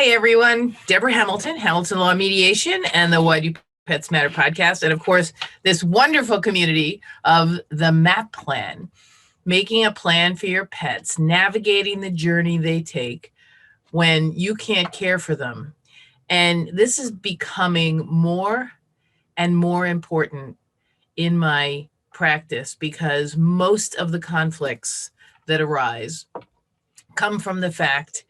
Hi, everyone. Deborah Hamilton, Hamilton Law Mediation, and the Why Do Pets Matter podcast. And of course, this wonderful community of the MAAP plan, making a plan for your pets, navigating the journey they take when you can't care for them. And this is becoming more and more important in my practice because most of the conflicts that arise come from the fact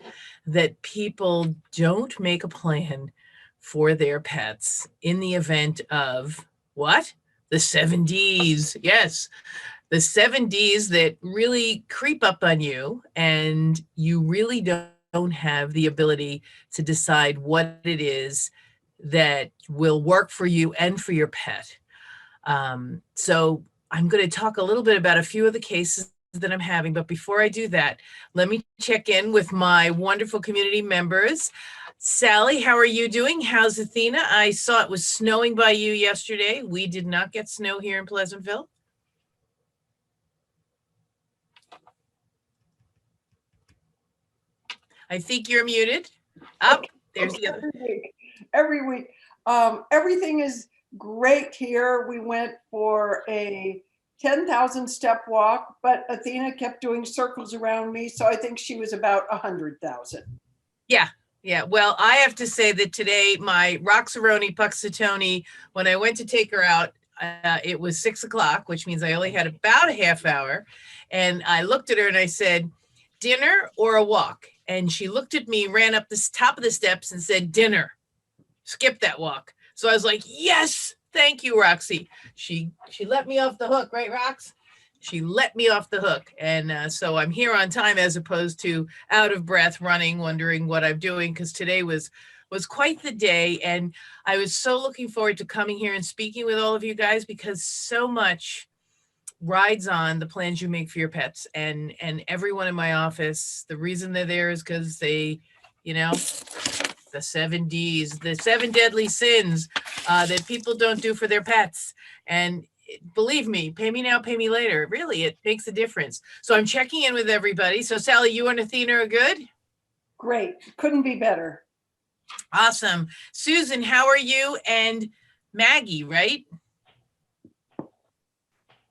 that people don't make a plan for their pets in the event of what? The 7Ds. Yes, the 7Ds that really creep up on you and you really don't have the ability to decide what it is that will work for you and for your pet. So I'm going to talk a little bit about a few of the cases that I'm having. But before I do that, let me check in with my wonderful community members. Sally, how are you doing? How's Athena? I saw it was snowing by you yesterday. We did not get snow here in Pleasantville. I think you're muted. Up, there's the other. Every week. Everything is great here. We went for a 10,000 step walk, but Athena kept doing circles around me. So I think she was about 100,000. Yeah. Well, I have to say that today, my Roxaroni Puxatoni, when I went to take her out, it was 6 o'clock, which means I only had about a half hour. And I looked at her and I said, dinner or a walk? And she looked at me, ran up the top of the steps and said, dinner. Skip that walk. So I was like, yes, thank you, Roxy. She let me off the hook, right, Rox? She let me off the hook. And so I'm here on time as opposed to out of breath running, wondering what I'm doing, because today was quite the day. And I was so looking forward to coming here and speaking with all of you guys because so much rides on the plans you make for your pets. And everyone in my office, the reason they're there is because they, the 7Ds, the 7 deadly sins that people don't do for their pets. And believe me, pay me now, pay me later. Really, it makes a difference. So I'm checking in with everybody. So Sally, you and Athena are good? Great. Couldn't be better. Awesome. Susan, how are you? And Maggie, right?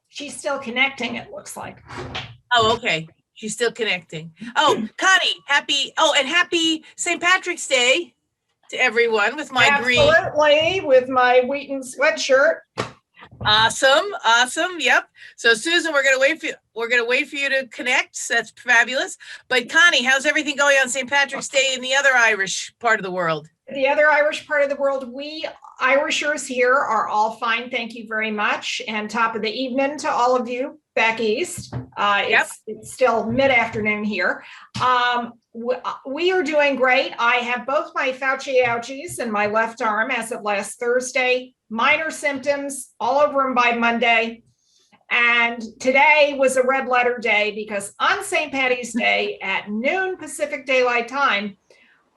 She's still connecting, it looks like. Oh, okay. She's still connecting. Oh, Connie, happy St. Patrick's Day to everyone with my green. Absolutely, with my Wheaton sweatshirt. Awesome. Yep. So Susan, we're gonna wait for you to connect. That's fabulous. But Connie, how's everything going on St. Patrick's Day in the other Irish part of the world? The other Irish part of the world, we Irishers here are all fine. Thank you very much. And top of the evening to all of you back east. It's still mid-afternoon here. We are doing great. I have both my Fauci ouchies in my left arm as of last Thursday. Minor symptoms, all over them by Monday. And today was a red letter day because on St. Patty's Day at noon Pacific Daylight Time,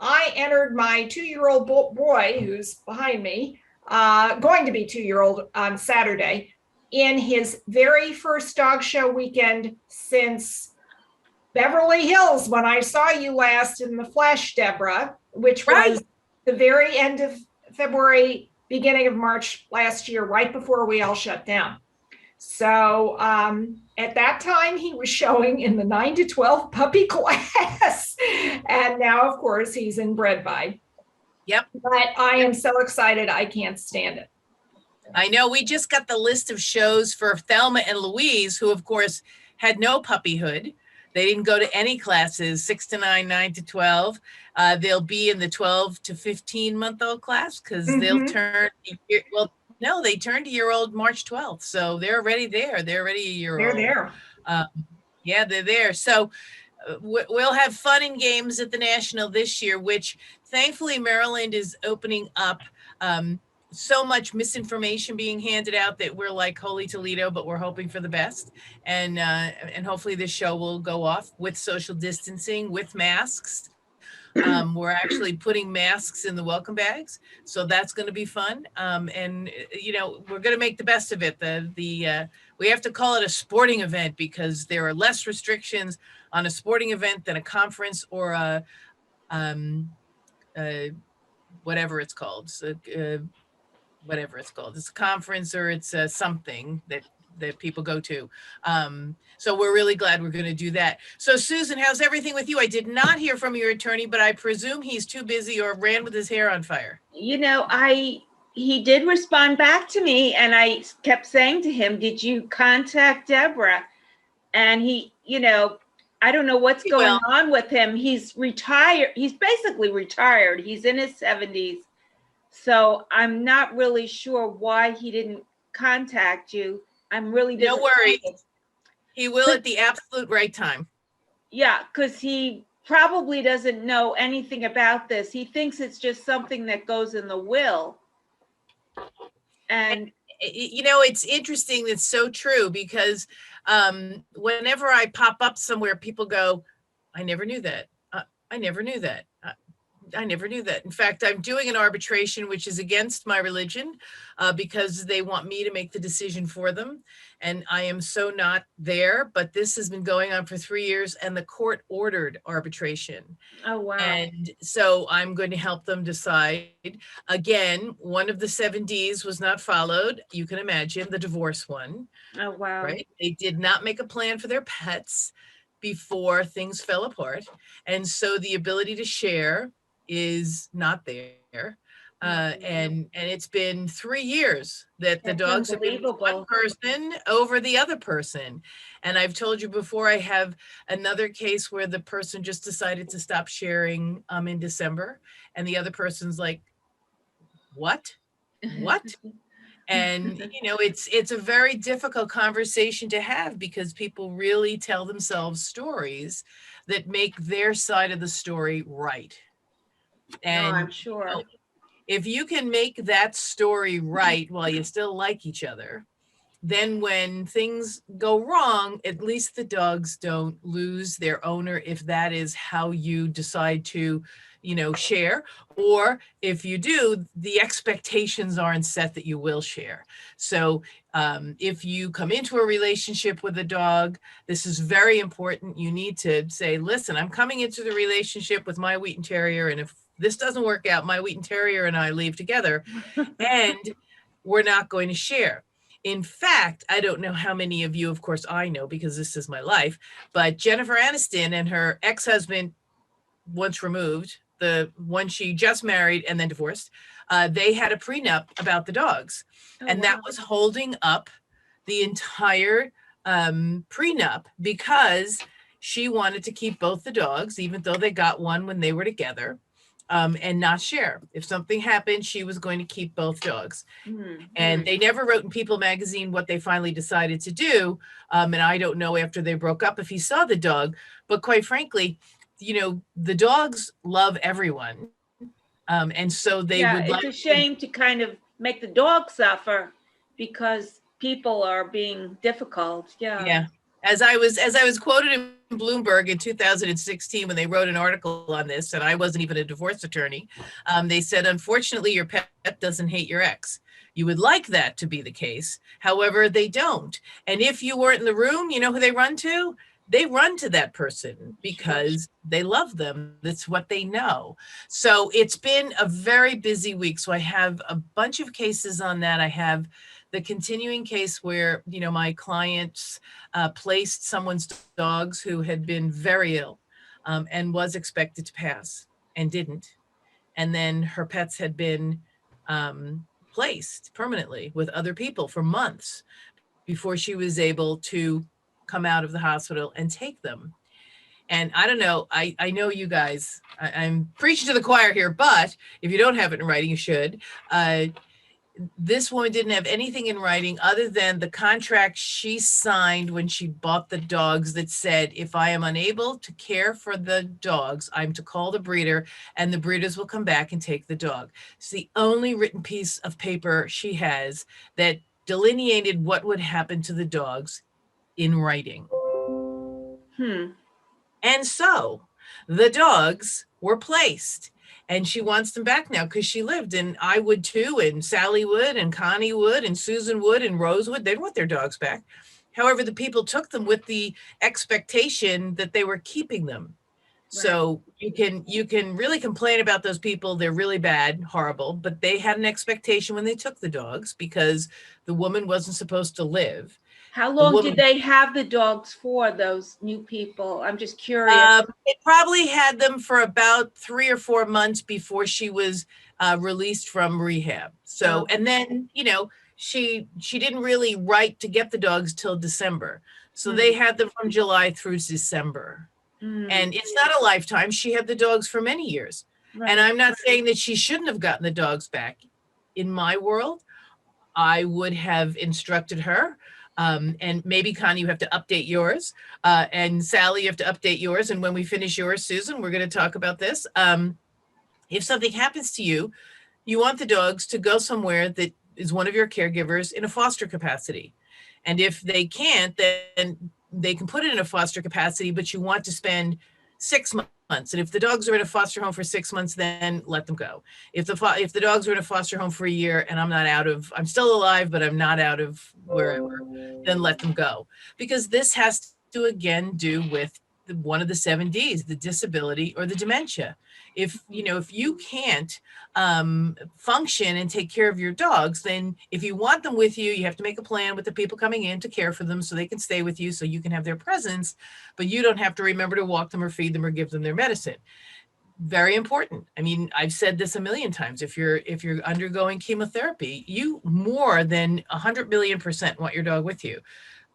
I entered my 2-year-old boy, who's behind me, going to be 2-year-old on Saturday, in his very first dog show weekend since Beverly Hills, when I saw you last in the flesh, Deborah, which was the very end of February, beginning of March last year, right before we all shut down. So at that time, he was showing in the 9 to 12 puppy class. And now, of course, he's in bred by. Yep. But I am so excited. I can't stand it. I know we just got the list of shows for Thelma and Louise, who, of course, had no puppyhood. They didn't go to any classes, 6 to 9, 9 to 12. They'll be in the 12 to 15-month-old class because they'll turn, no, they turned a year old March 12th. So they're already there. They're already a year old. They're there. Yeah, they're there. So we'll have fun and games at the National this year, which thankfully Maryland is opening up. So much misinformation being handed out that we're like holy Toledo, but we're hoping for the best. And hopefully this show will go off with social distancing, with masks. We're actually putting masks in the welcome bags. So that's going to be fun. And, we're going to make the best of it. We have to call it a sporting event because there are less restrictions on a sporting event than a conference or a whatever it's called. So, whatever it's called. It's a conference or it's something that people go to. So we're really glad we're going to do that. So Susan, how's everything with you? I did not hear from your attorney, but I presume he's too busy or ran with his hair on fire. You know, he did respond back to me, and I kept saying to him, "Did you contact Deborah?" And he, you know, I don't know what's going on with him. He's retired. He's basically retired. He's in his 70s. So I'm not really sure why he didn't contact you. I'm really No disappointed. worry. He will at the absolute right time. Yeah, because he probably doesn't know anything about this. He thinks it's just something that goes in the will. And you know, it's interesting. It's so true because whenever I pop up somewhere, people go, I never knew that. I never knew that. I never knew that. In fact, I'm doing an arbitration, which is against my religion because they want me to make the decision for them. And I am so not there, but this has been going on for 3 years and the court ordered arbitration. oh, wow. And so I'm going to help them decide. Again, one of the 7 Ds was not followed. You can imagine the divorce one, Oh, wow. right? They did not make a plan for their pets before things fell apart. And so the ability to share is not there. And it's been 3 years that the That's dogs have been with one unbelievable. person over the other person. And I've told you before, I have another case where the person just decided to stop sharing in December. And the other person's like, what? And you know, it's a very difficult conversation to have because people really tell themselves stories that make their side of the story right. And I'm sure. you know, if you can make that story right while you still like each other, then when things go wrong, at least the dogs don't lose their owner if that is how you decide to, you know, share. Or if you do, the expectations aren't set that you will share. So if you come into a relationship with a dog, this is very important. You need to say, listen, I'm coming into the relationship with my Wheaten Terrier, and if this doesn't work out, my Wheaten Terrier and I leave together, and we're not going to share. In fact, I don't know how many of you, of course I know because this is my life, but Jennifer Aniston and her ex-husband, once removed, the one she just married and then divorced, they had a prenup about the dogs. Oh, and wow. that was holding up the entire prenup because she wanted to keep both the dogs, even though they got one when they were together. And not share. If something happened, she was going to keep both dogs. Mhm. And they never wrote in People magazine what they finally decided to do. And I don't know after they broke up if he saw the dog, but quite frankly, you know, the dogs love everyone. And so they would it's like a shame to kind of make the dog suffer because people are being difficult. Yeah. As I was quoted in Bloomberg in 2016 when they wrote an article on this, and I wasn't even a divorce attorney, they said, unfortunately, your pet doesn't hate your ex. You would like that to be the case. However, they don't. And if you weren't in the room, you know who they run to? They run to that person because they love them. That's what they know. So it's been a very busy week. So I have a bunch of cases on that. I have the continuing case where, you know, my clients placed someone's dogs who had been very ill and was expected to pass and didn't. And then her pets had been placed permanently with other people for months before she was able to come out of the hospital and take them. And I don't know, I know you guys, I'm preaching to the choir here, but if you don't have it in writing, you should. This woman didn't have anything in writing other than the contract she signed when she bought the dogs that said, if I am unable to care for the dogs, I'm to call the breeder and the breeders will come back and take the dog. It's the only written piece of paper she has that delineated what would happen to the dogs in writing. And so the dogs were placed. And she wants them back now because she lived, and I would too, and Sally would, and Connie would, and Susan would, and Rose would. They'd want their dogs back. However, the people took them with the expectation that they were keeping them. So you can really complain about those people. They're really bad, horrible, but they had an expectation when they took the dogs because the woman wasn't supposed to live. How The long woman, did they have the dogs for, those new people? I'm just curious. they probably had them for about 3 or 4 months before she was released from rehab. So, Oh. and then, she didn't really write to get the dogs till December. So they had them from July through December. And it's not a lifetime. She had the dogs for many years. Right. And I'm not saying that she shouldn't have gotten the dogs back. In my world, I would have instructed her. And maybe, Connie, you have to update yours. And Sally, you have to update yours. And when we finish yours, Susan, we're going to talk about this. If something happens to you, you want the dogs to go somewhere that is one of your caregivers in a foster capacity. And if they can't, then they can put it in a foster capacity, but you want to spend 6 months. And if the dogs are in a foster home for 6 months, then let them go. If the dogs are in a foster home for a year and I'm still alive, but I'm not out of wherever, then let them go. Because this has to again do with one of the 7 Ds, the disability or the dementia. If you can't function and take care of your dogs, then if you want them with you, you have to make a plan with the people coming in to care for them so they can stay with you, so you can have their presence, but you don't have to remember to walk them or feed them or give them their medicine. Very important. I mean, I've said this a million times. If you're undergoing chemotherapy, you more than 100 million% want your dog with you.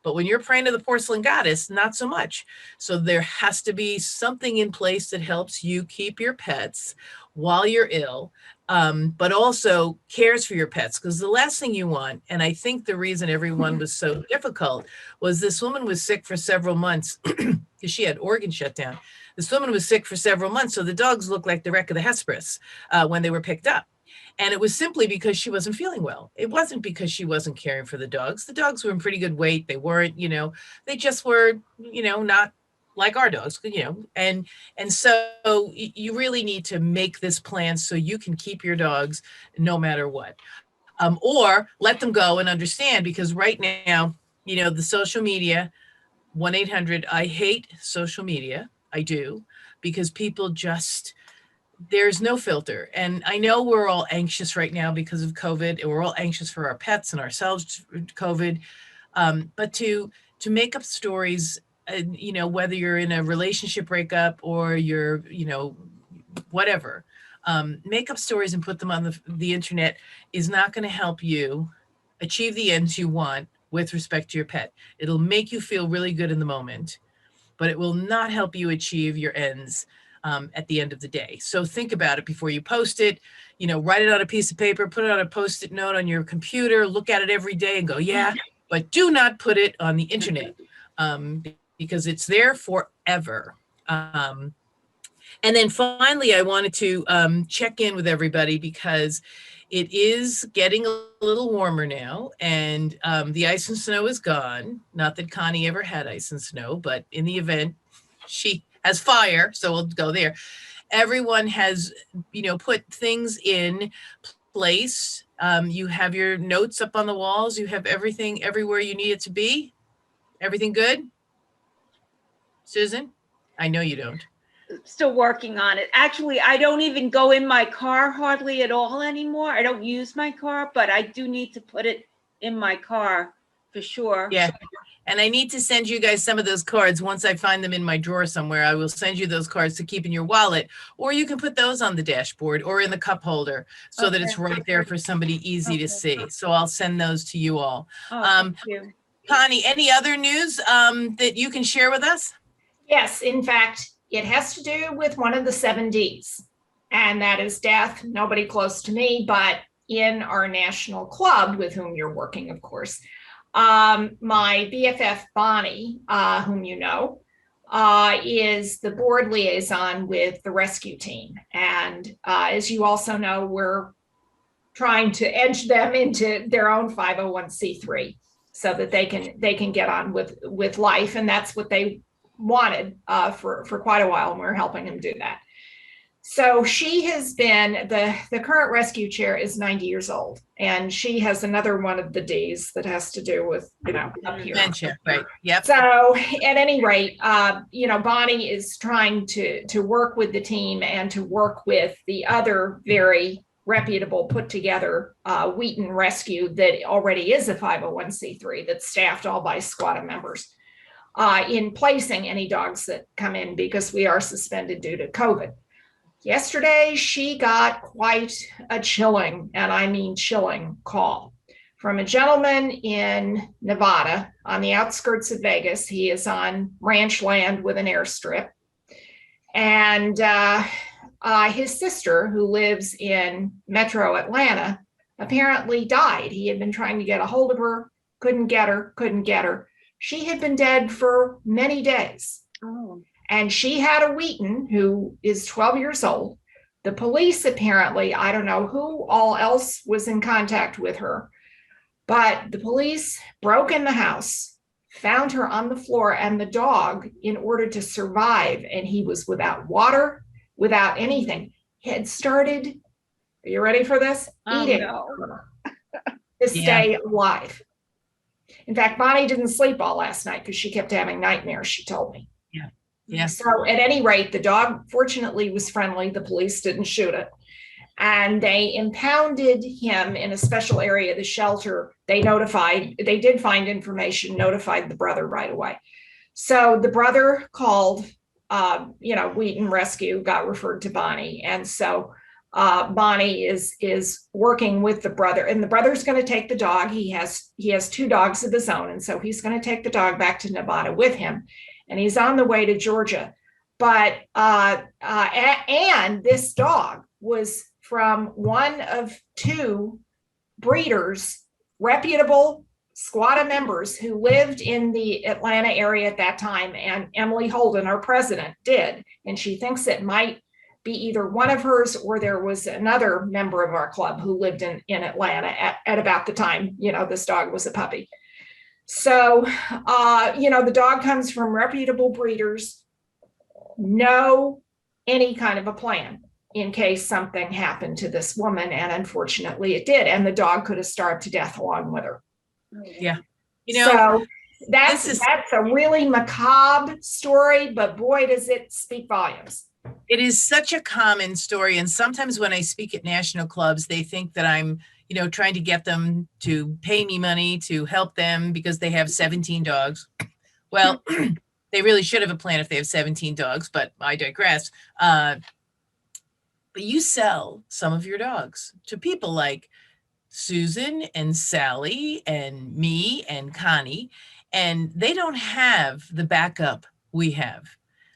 But when you're praying to the porcelain goddess, not so much. So there has to be something in place that helps you keep your pets while you're ill, but also cares for your pets. Because the last thing you want, and I think the reason everyone was so difficult, was this woman was sick for several months because she had organs shut down. This woman was sick for several months. So the dogs looked like the wreck of the Hesperus when they were picked up. And it was simply because she wasn't feeling well. It wasn't because she wasn't caring for the dogs. The dogs were in pretty good weight. They weren't, they just were, not like our dogs, and so you really need to make this plan so you can keep your dogs no matter what, or let them go and understand, because right now, the social media, 1-800, I hate social media. I do, because people just, there's no filter. And I know we're all anxious right now because of COVID, and we're all anxious for our pets and ourselves, COVID. But to make up stories, whether you're in a relationship breakup or you're, whatever, make up stories and put them on the internet is not going to help you achieve the ends you want with respect to your pet. It'll make you feel really good in the moment, but it will not help you achieve your ends at the end of the day. So think about it before you post it, write it on a piece of paper, put it on a Post-it note on your computer, look at it every day and go, yeah, but do not put it on the internet because it's there forever. And then finally, I wanted to check in with everybody because it is getting a little warmer now, and the ice and snow is gone. Not that Connie ever had ice and snow, but in the event, she has fire, so we'll go there. Everyone has, put things in place. You have your notes up on the walls. You have everything everywhere you need it to be. Everything good? Susan? I know you don't. Still working on it. Actually, I don't even go in my car hardly at all anymore. I don't use my car, but I do need to put it in my car for sure. Yeah. And I need to send you guys some of those cards. Once I find them in my drawer somewhere, I will send you those cards to keep in your wallet, or you can put those on the dashboard or in the cup holder so that it's right there for somebody easy to see. So I'll send those to you all. Thank you. Connie, any other news that you can share with us? Yes, in fact, it has to do with one of the 7 Ds, and that is death. Nobody close to me, but in our national club with whom you're working, of course. My BFF Bonnie, whom you know, is the board liaison with the rescue team. And as you also know, we're trying to edge them into their own 501c3 so that they can get on with life. And that's what they wanted for quite a while, and we're helping them do that. So she has been, the current rescue chair is 90 years old, and she has another one of the Ds that has to do with, up here. Dementia, right? Yep. So at any rate, Bonnie is trying to work with the team and to work with the other very reputable, put together Wheaton Rescue that already is a 501c3 that's staffed all by squatta members in placing any dogs that come in, because we are suspended due to COVID. Yesterday, she got quite a chilling, and I mean chilling, call from a gentleman in Nevada on the outskirts of Vegas. He is on ranch land with an airstrip. And his sister, who lives in metro Atlanta, apparently died. He had been trying to get a hold of her, couldn't get her. She had been dead for many days. Oh. And she had a Wheaton who is 12 years old. The police apparently, I don't know who all else was in contact with her, but the police broke in the house, found her on the floor, and the dog, in order to survive, and he was without water, without anything, had started, are you ready for this? Eating her to stay alive. In fact, Bonnie didn't sleep all last night because she kept having nightmares, she told me. Yeah. So at any rate, the dog fortunately was friendly. The police didn't shoot it. And they impounded him in a special area of the shelter. They did find information, notified the brother right away. So the brother called, Wheaton Rescue, got referred to Bonnie. And so Bonnie is working with the brother, and the brother's going to take the dog. He has 2 dogs of his own. And so he's going to take the dog back to Nevada with him. And he's on the way to Georgia. But, and this dog was from one of 2 breeders, reputable squatta members who lived in the Atlanta area at that time. And Emily Holden, our president, did. And she thinks it might be either one of hers, or there was another member of our club who lived in Atlanta at about the time, this dog was a puppy. So, the dog comes from reputable breeders, know any kind of a plan in case something happened to this woman. And unfortunately it did. And the dog could have starved to death along with her. Yeah. So that's a really macabre story, but boy, does it speak volumes. It is such a common story. And sometimes when I speak at national clubs, they think that I'm trying to get them to pay me money to help them because they have 17 dogs. Well, they really should have a plan if they have 17 dogs, but I digress. But you sell some of your dogs to people like Susan and Sally and me and Connie, and they don't have the backup we have.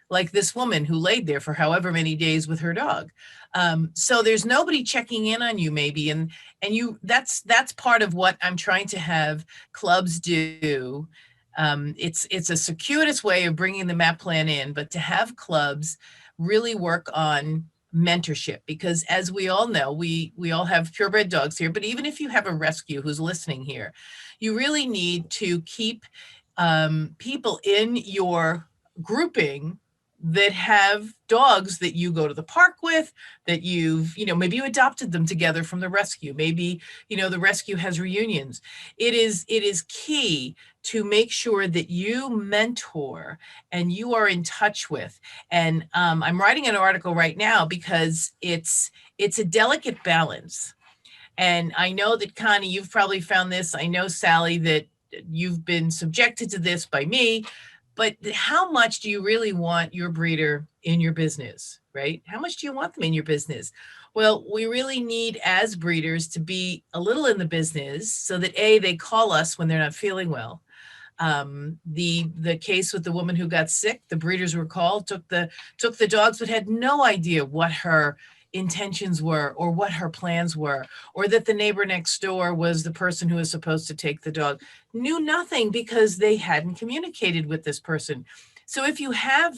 Like this woman who laid there for however many days with her dog. So there's nobody checking in on you maybe. And that's part of what I'm trying to have clubs do. It's a circuitous way of bringing the MAAP plan in, but to have clubs really work on mentorship, because as we all know, we all have purebred dogs here, but even if you have a rescue who's listening here, you really need to keep people in your grouping that have dogs that you go to the park with, that maybe you adopted them together from the rescue. Maybe, the rescue has reunions. It is key to make sure that you mentor and you are in touch with. And I'm writing an article right now because it's a delicate balance. And I know that Connie, you've probably found this. I know, Sally, that you've been subjected to this by me. But how much do you really want your breeder in your business, right? How much do you want them in your business? Well, we really need, as breeders, to be a little in the business so that they call us when they're not feeling well. The case with the woman who got sick, the breeders were called, took the dogs, but had no idea what her intentions were or what her plans were, or that the neighbor next door was the person who was supposed to take the dog. Knew nothing because they hadn't communicated with this person. So if you have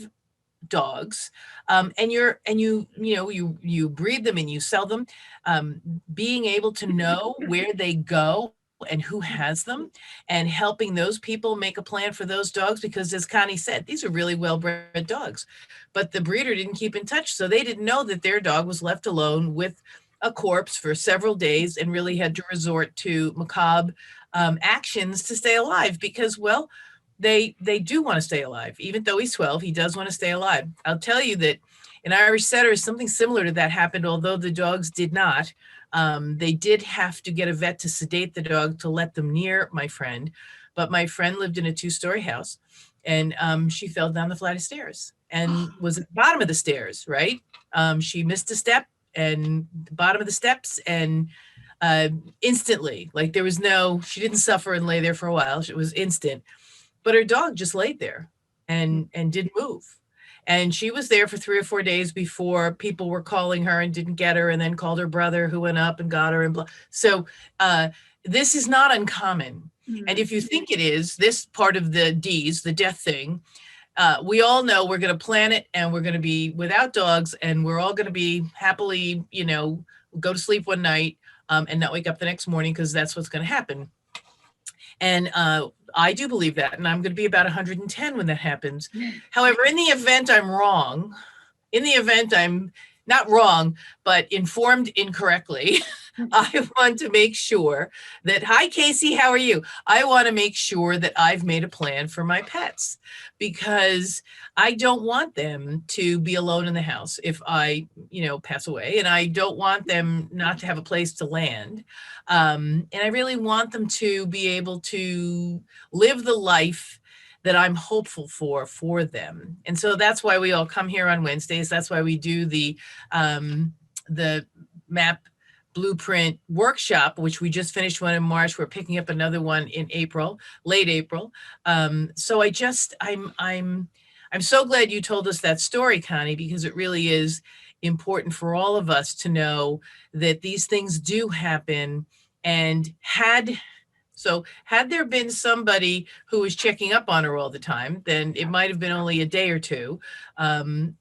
dogs and you breed them and you sell them, being able to know where they go and who has them, and helping those people make a plan for those dogs, because as Connie said, these are really well-bred dogs, but the breeder didn't keep in touch, so they didn't know that their dog was left alone with a corpse for several days and really had to resort to macabre actions to stay alive, because, well, they do want to stay alive. Even though he's 12, he does want to stay alive. I'll tell you that in Irish setters, something similar to that happened, although the dogs did not. They did have to get a vet to sedate the dog to let them near my friend. But my friend lived in a 2-story house, and she fell down the flight of stairs and was at the bottom of the stairs, right? She missed a step and the bottom of the steps, and instantly, like there was no, she didn't suffer and lay there for a while. It was instant. But her dog just laid there and didn't move. And she was there for 3 or 4 days before people were calling her and didn't get her, and then called her brother, who went up and got her, and blah. So this is not uncommon. And if you think it is, this part of the D's, the death thing, we all know we're going to plan it, and we're going to be without dogs, and we're all going to be happily, go to sleep one night and not wake up the next morning, because that's what's going to happen. And I do believe that, and I'm going to be about 110 when that happens. However, in the event I'm wrong, in the event I'm not wrong, but informed incorrectly, I want to make sure that, hi, Casey, how are you? I want to make sure that I've made a plan for my pets, because I don't want them to be alone in the house if I, pass away, and I don't want them not to have a place to land. And I really want them to be able to live the life that I'm hopeful for them. And so that's why we all come here on Wednesdays. That's why we do the MAAP Blueprint workshop, which we just finished one in March. We're picking up another one in April, late April. So I'm so glad you told us that story, Connie, because it really is important for all of us to know that these things do happen. And had there been somebody who was checking up on her all the time, then it might have been only a day or two. And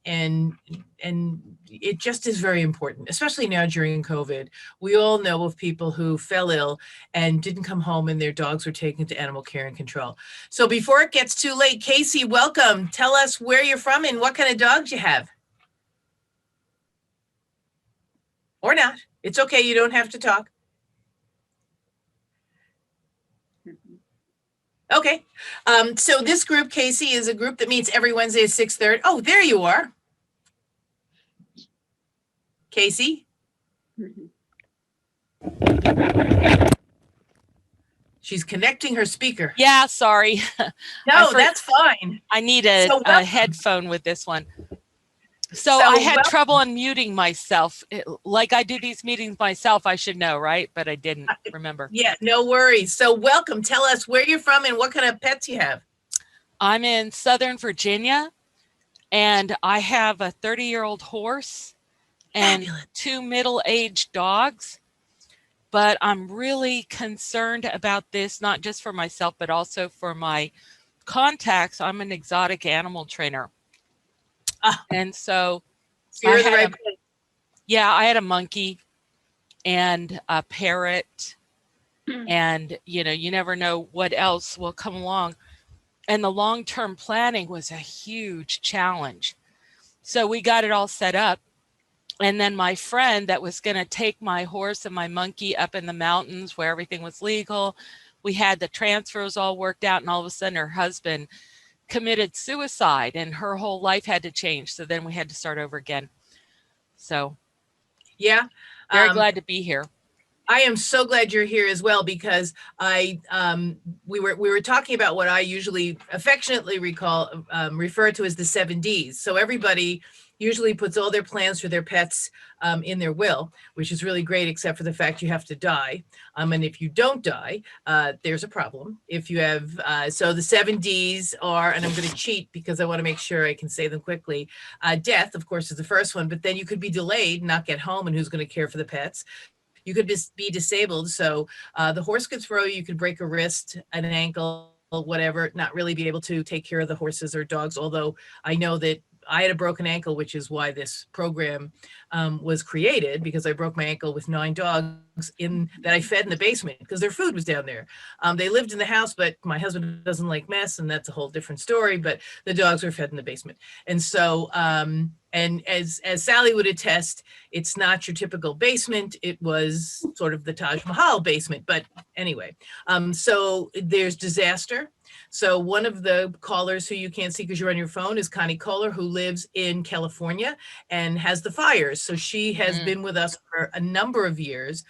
it just is very important, especially now during COVID. We all know of people who fell ill and didn't come home, and their dogs were taken to animal care and control. So before it gets too late, Casey, welcome. Tell us where you're from and what kind of dogs you have. Or not. It's okay. You don't have to talk. Okay. So this group, Casey, is a group that meets every Wednesday at 6:30. Oh, there you are. Casey? She's connecting her speaker. Yeah, sorry. No, that's fine. I need a headphone with this one. So I had trouble unmuting myself. Like I do these meetings myself, I should know, right? But I didn't remember. Yeah, no worries. So welcome. Tell us where you're from and what kind of pets you have. I'm in Southern Virginia, and I have a 30-year-old horse and Fabulous. 2 middle-aged dogs. But I'm really concerned about this, not just for myself, but also for my contacts. I'm an exotic animal trainer. And so you're in the right place. Yeah, I had a monkey and a parrot, and you never know what else will come along. And the long-term planning was a huge challenge. So we got it all set up. And then my friend that was going to take my horse and my monkey up in the mountains where everything was legal, we had the transfers all worked out, and all of a sudden her husband committed suicide, and her whole life had to change. So then we had to start over again. So yeah, very glad to be here. I am so glad you're here as well, because we were talking about what I usually affectionately refer to as the 7 Ds. So everybody usually puts all their plans for their pets in their will, which is really great, except for the fact you have to die. And if you don't die, there's a problem. If you have, so the 7 Ds are, and I'm going to cheat because I want to make sure I can say them quickly. Death, of course, is the first one, but then you could be delayed, not get home, and who's going to care for the pets? You could just be disabled. So the horse could throw you, could break a wrist, an ankle, whatever, not really be able to take care of the horses or dogs. Although I know that I had a broken ankle, which is why this program was created, because I broke my ankle with 9 dogs that I fed in the basement because their food was down there. They lived in the house, but my husband doesn't like mess, and that's a whole different story, but the dogs were fed in the basement. And so, and as Sally would attest, it's not your typical basement. It was sort of the Taj Mahal basement, but anyway. So there's disaster. So one of the callers who you can't see because you're on your phone is Connie Kohler, who lives in California and has the fires. So she has been with us for a number of years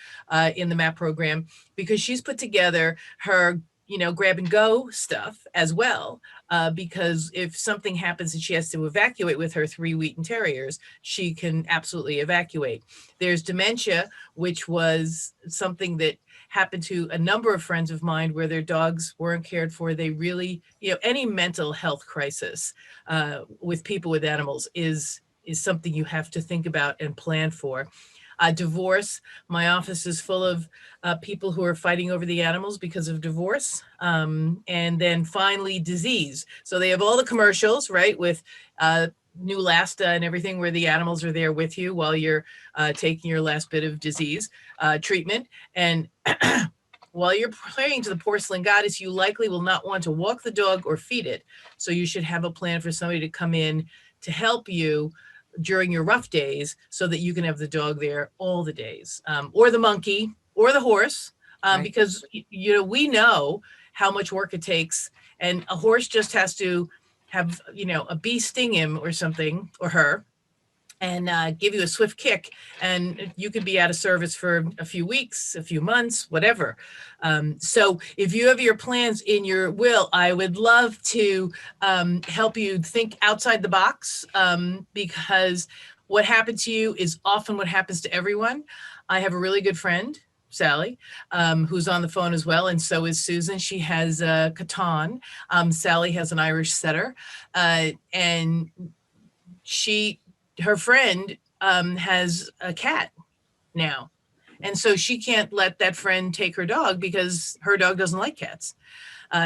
in the MAAP program, because she's put together her grab and go stuff as well. Because if something happens and she has to evacuate with her 3 Wheaten Terriers, she can absolutely evacuate. There's dementia, which was something that happened to a number of friends of mine where their dogs weren't cared for. They really, any mental health crisis with people with animals is something you have to think about and plan for. Divorce. My office is full of people who are fighting over the animals because of divorce. And then finally, disease. So they have all the commercials, right, with Neulasta and everything, where the animals are there with you while you're taking your last bit of disease treatment. And while you're praying to the porcelain goddess, you likely will not want to walk the dog or feed it. So you should have a plan for somebody to come in to help you during your rough days so that you can have the dog there all the days, or the monkey or the horse, because, we know how much work it takes. And a horse just has to have, a bee sting him or something, or her, and give you a swift kick, and you could be out of service for a few weeks, a few months, whatever. So if you have your plans in your will, I would love to help you think outside the box, because what happened to you is often what happens to everyone. I have a really good friend, Sally, who's on the phone as well, and so is Susan. She has a Catan. Sally has an Irish setter, and her friend has a cat now. And so she can't let that friend take her dog because her dog doesn't like cats.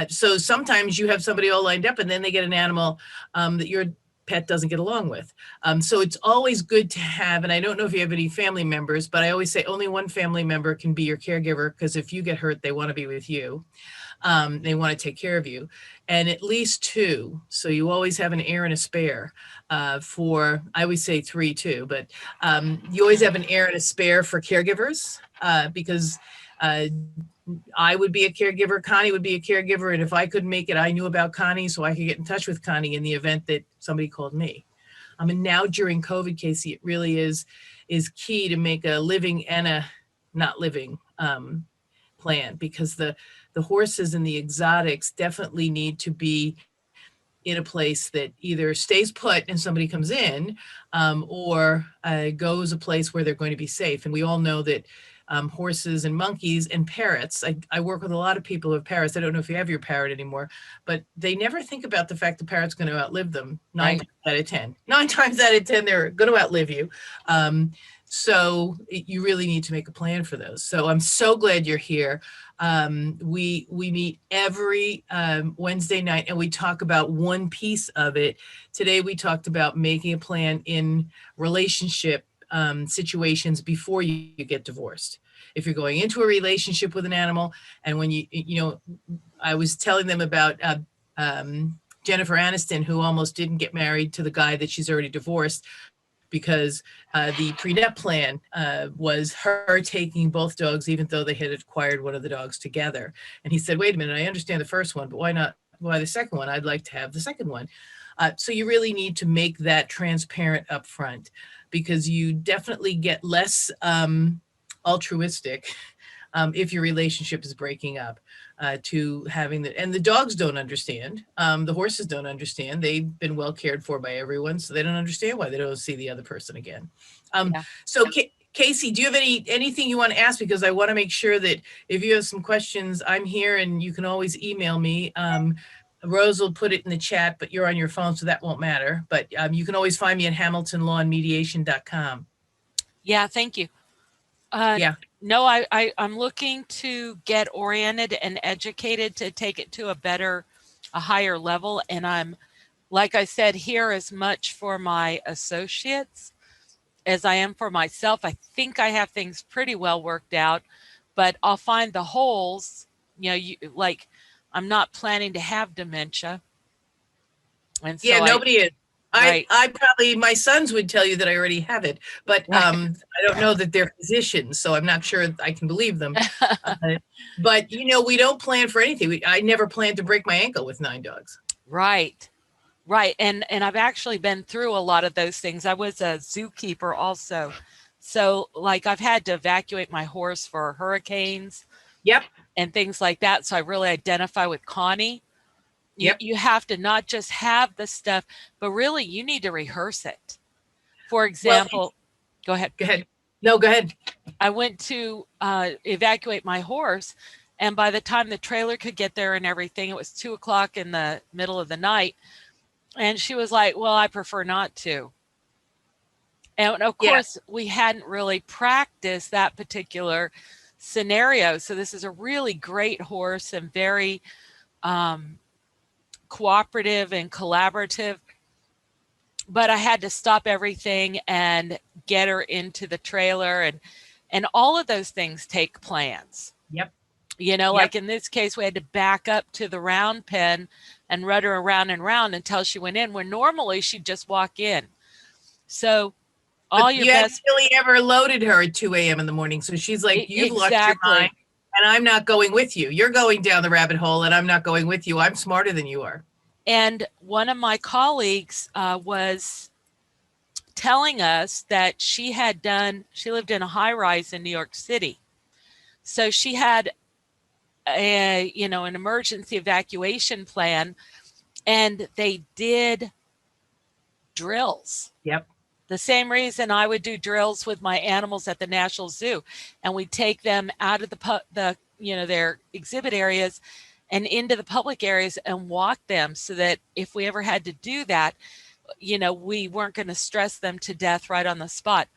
So sometimes you have somebody all lined up and then they get an animal that your pet doesn't get along with. So it's always good to have, and I don't know if you have any family members, but I always say only one family member can be your caregiver, because if you get hurt, they want to be with you. They want to take care of you, and at least 2. So you always have an heir and a spare for, I always say 3 too, but you always have an heir and a spare for caregivers, because I would be a caregiver, Connie would be a caregiver, and if I couldn't make it, I knew about Connie, so I could get in touch with Connie in the event that somebody called me. And now during COVID, Casey, it really is key to make a living and a not living plan, because the horses and the exotics definitely need to be in a place that either stays put and somebody comes in, or goes a place where they're going to be safe. And we all know that horses and monkeys and parrots, I work with a lot of people who have parrots. I don't know if you have your parrot anymore, but they never think about the fact the parrot's going to outlive them. 9 times out of 10. 9 times out of 10, they're going to outlive you. So you really need to make a plan for those. So I'm so glad you're here. We meet every Wednesday night and we talk about one piece of it. Today we talked about making a plan in relationship situations before you get divorced. If you're going into a relationship with an animal, and when I was telling them about Jennifer Aniston, who almost didn't get married to the guy that she's already divorced, because the prenup plan was her taking both dogs, even though they had acquired one of the dogs together. And he said, wait a minute, I understand the first one, but why the second one? I'd like to have the second one. So you really need to make that transparent up front, because you definitely get less altruistic if your relationship is breaking up, to having and the dogs don't understand. The horses don't understand. They've been well cared for by everyone, so they don't understand why they don't see the other person again. So Casey, do you have anything you want to ask? Because I want to make sure that if you have some questions, I'm here and you can always email me. Rose will put it in the chat, but you're on your phone, so that won't matter. But you can always find me at hamiltonlawandmediation.com. Yeah, thank you. No, I'm looking to get oriented and educated to take it to a higher level. And I'm like I said, here as much for my associates as I am for myself. I think I have things pretty well worked out, but I'll find the holes. Like I'm not planning to have dementia. And so Nobody is. Right. I probably, my sons would tell you that I already have it, but Right. I don't know that they're physicians, so I'm not sure I can believe them. But we don't plan for anything. I never planned to break my ankle with 9 dogs. Right. Right. And I've actually been through a lot of those things. I was a zookeeper also. So like I've had to evacuate my horse for hurricanes. Yep. And things like that. So I really identify with Connie. Yep. You have to not just have the stuff, but really you need to rehearse it. For example, go ahead. Go ahead. No, go ahead. I went to evacuate my horse, and by the time the trailer could get there and everything, it was 2:00 in the middle of the night. And she was like, well, I prefer not to. And of course, we hadn't really practiced that particular scenario. So this is a really great horse and very cooperative and collaborative. But I had to stop everything and get her into the trailer, and all of those things take plans. Yep. Like in this case, we had to back up to the round pen and run her around and around until she went in, where normally she'd just walk in. So you hadn't really ever loaded her at 2 a.m. in the morning. So she's like, you've lost your mind and I'm not going with you. You're going down the rabbit hole and I'm not going with you. I'm smarter than you are. And one of my colleagues was telling us that she lived in a high rise in New York City. So she had an emergency evacuation plan, and they did drills. Yep. The same reason I would do drills with my animals at the National Zoo, and we'd take them out of their exhibit areas and into the public areas and walk them, so that if we ever had to do that, we weren't going to stress them to death right on the spot.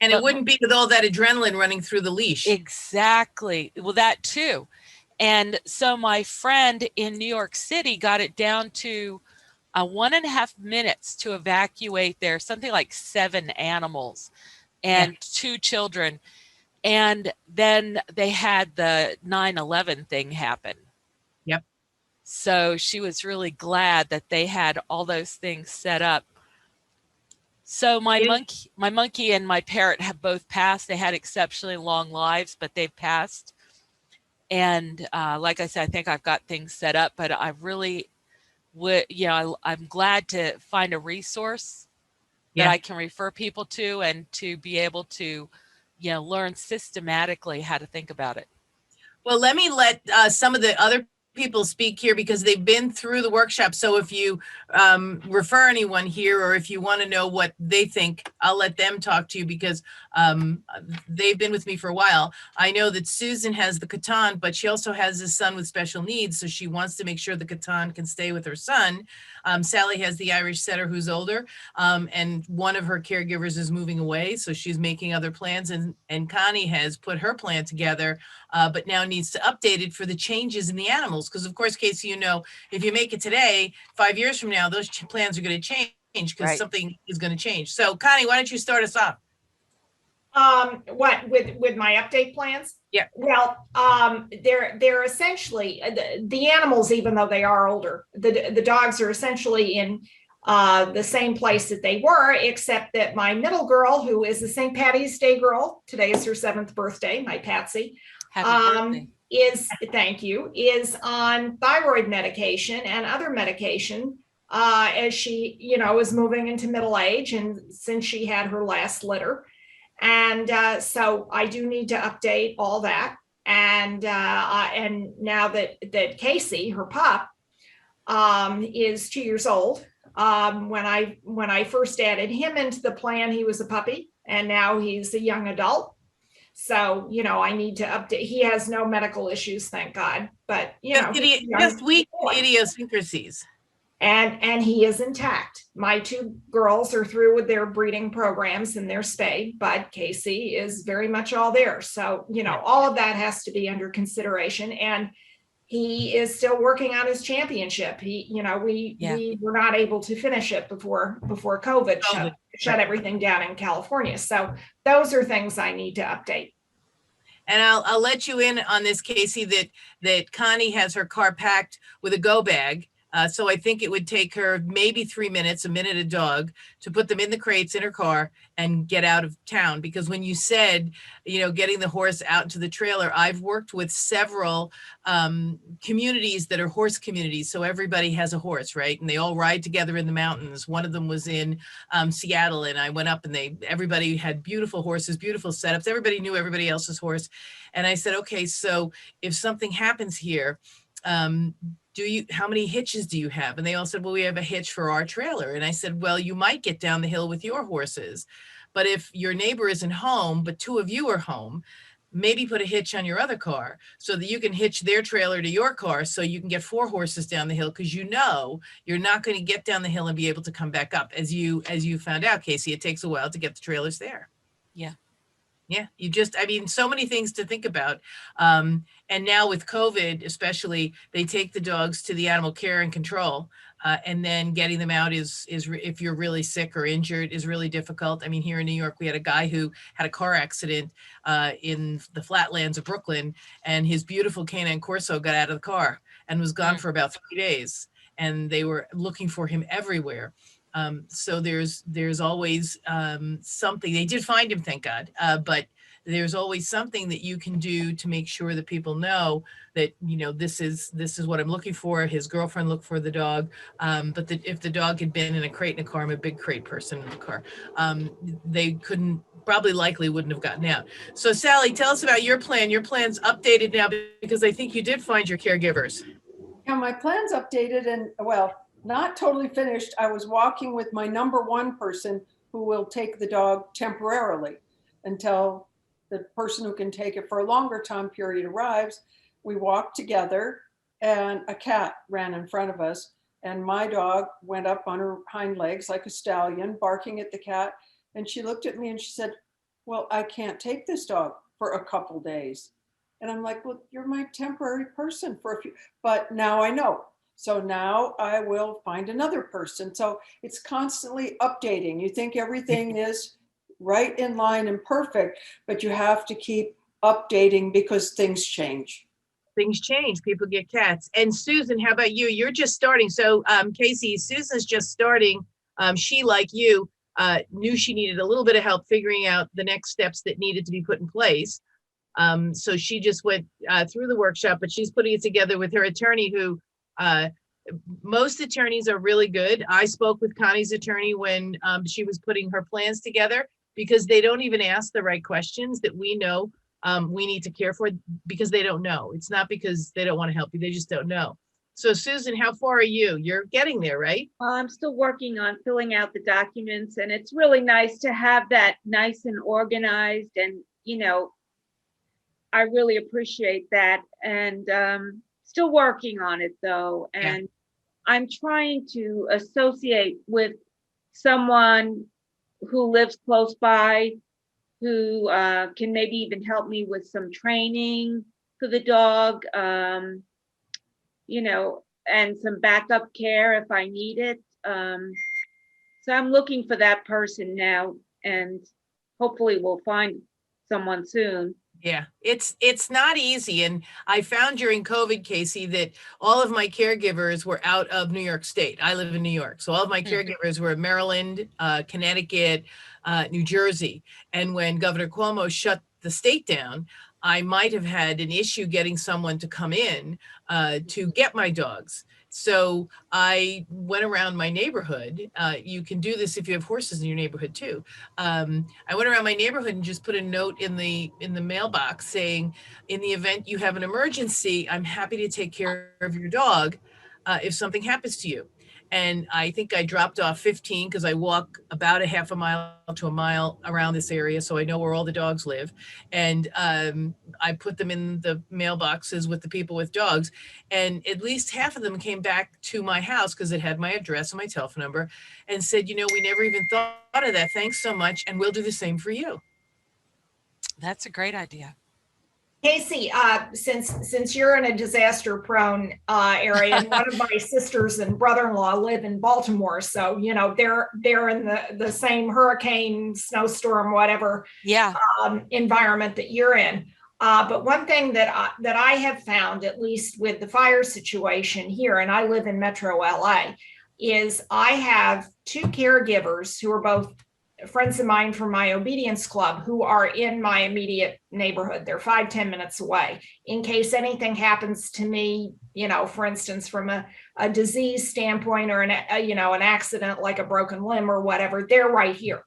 And it wouldn't be with all that adrenaline running through the leash. Exactly. Well, that too. And so my friend in New York City got it down to 1.5 minutes to evacuate there, something like 7 animals and 2 children. And then they had the 9/11 thing happen. Yep. So she was really glad that they had all those things set up. So my monkey and my parrot have both passed. They had exceptionally long lives, but they've passed. And like I said, I think I've got things set up, but I really would, I'm glad to find a resource that I can refer people to, and to be able to, learn systematically how to think about it. Well, let me let some of the other people speak here, because they've been through the workshop. So if you refer anyone here, or if you want to know what they think, I'll let them talk to you, because they've been with me for a while. I know that Susan has the Catan, but she also has a son with special needs. So she wants to make sure the Catan can stay with her son. Sally has the Irish setter who's older, and one of her caregivers is moving away. So she's making other plans, and Connie has put her plan together, but now needs to update it for the changes in the animals. Because of course, Casey, if you make it today, 5 years from now, those plans are going to change, because something is going to change. So Connie, why don't you start us off? What with my update plans? Yeah. Well, they're essentially the animals, even though they are older, the dogs are essentially in the same place that they were, except that my middle girl, who is the St. Patty's Day girl, today is her 7th birthday, my Patsy. Happy birthday. Is on thyroid medication and other medication as she, is moving into middle age, and since she had her last litter. And so I do need to update all that. And now that Casey, her pup, is 2 years old. When I first added him into the plan, he was a puppy, and now he's a young adult. So, I need to update. He has no medical issues, thank God. But, just weak idiosyncrasies. And he is intact. My 2 girls are through with their breeding programs and they're spayed, but Casey is very much all there. So, all of that has to be under consideration. And he is still working on his championship. We were not able to finish it before COVID shut everything down in California. So those are things I need to update. And I'll let you in on this, Casey, that Connie has her car packed with a go bag. So I think it would take her maybe 3 minutes, a minute a dog, to put them in the crates in her car and get out of town. Because when you said, getting the horse out into the trailer, I've worked with several communities that are horse communities. So everybody has a horse, right? And they all ride together in the mountains. One of them was in Seattle, and I went up and everybody had beautiful horses, beautiful setups. Everybody knew everybody else's horse. And I said, okay, so if something happens here, how many hitches do you have? And they all said, well, we have a hitch for our trailer. And I said, well, you might get down the hill with your horses, but if your neighbor isn't home, but 2 of you are home, maybe put a hitch on your other car so that you can hitch their trailer to your car so you can get 4 horses down the hill, because you're not going to get down the hill and be able to come back up. As you found out, Casey, it takes a while to get the trailers there. Yeah. Yeah, so many things to think about. And now with COVID, especially, they take the dogs to the animal care and control. And then getting them out is if you're really sick or injured, is really difficult. I mean, here in New York, we had a guy who had a car accident in the flatlands of Brooklyn, and his beautiful canine Corso got out of the car and was gone for about 3 days. And they were looking for him everywhere. So there's always something. They did find him, thank God, but there's always something that you can do to make sure that people know that, this is what I'm looking for. His girlfriend looked for the dog, but if the dog had been in a crate in a car, I'm a big crate person in the car, they likely wouldn't have gotten out. So Sally, tell us about your plan. Your plan's updated now because I think you did find your caregivers. Yeah, my plan's updated and, well, not totally finished. I was walking with my number 1 person who will take the dog temporarily until the person who can take it for a longer time period arrives. We walked together and a cat ran in front of us, and my dog went up on her hind legs like a stallion, barking at the cat. And she looked at me and she said, well, I can't take this dog for a couple days. And I'm like, well, you're my temporary person for a few, but now I know. So now I will find another person. So it's constantly updating. You think everything is right in line and perfect, but you have to keep updating because things change. Things change. People get cats. And Susan, how about you? You're just starting. So Casey, Susan's just starting. She, like you, knew she needed a little bit of help figuring out the next steps that needed to be put in place. So she just went through the workshop, but she's putting it together with her attorney who most attorneys are really good. I spoke with Connie's attorney when she was putting her plans together, because they don't even ask the right questions that we know we need to care for, because they don't know. It's not because they don't want to help you. They just don't know. So Susan, how far are you? You're getting there, right? Well, I'm still working on filling out the documents, and it's really nice to have that nice and organized, and I really appreciate that. And still working on it though. And I'm trying to associate with someone who lives close by, who can maybe even help me with some training for the dog, and some backup care if I need it. So I'm looking for that person now, and hopefully we'll find someone soon. Yeah, it's not easy. And I found during COVID, Casey, that all of my caregivers were out of New York State. I live in New York. So all of my caregivers were in Maryland, Connecticut, New Jersey. And when Governor Cuomo shut the state down, I might have had an issue getting someone to come in to get my dogs. So I went around my neighborhood. You can do this if you have horses in your neighborhood too. I went around my neighborhood and just put a note in the mailbox saying, in the event you have an emergency, I'm happy to take care of your dog if something happens to you. And I think I dropped off 15 because I walk about a half a mile to a mile around this area. So I know where all the dogs live. And I put them in the mailboxes with the people with dogs. And at least half of them came back to my house because it had my address and my telephone number and said, we never even thought of that. Thanks so much. And we'll do the same for you. That's a great idea. Casey, since you're in a disaster-prone area, and one of my sisters and brother-in-law live in Baltimore, so you know they're in the same hurricane, snowstorm, whatever Yeah. environment that you're in. But one thing that I have found, at least with the fire situation here, and I live in Metro LA, is I have two caregivers who are both friends of mine from my obedience club who are in my immediate neighborhood. They're 5-10 minutes away. In case anything happens to me, you know, for instance, from a disease standpoint or an accident like a broken limb or whatever, they're right here.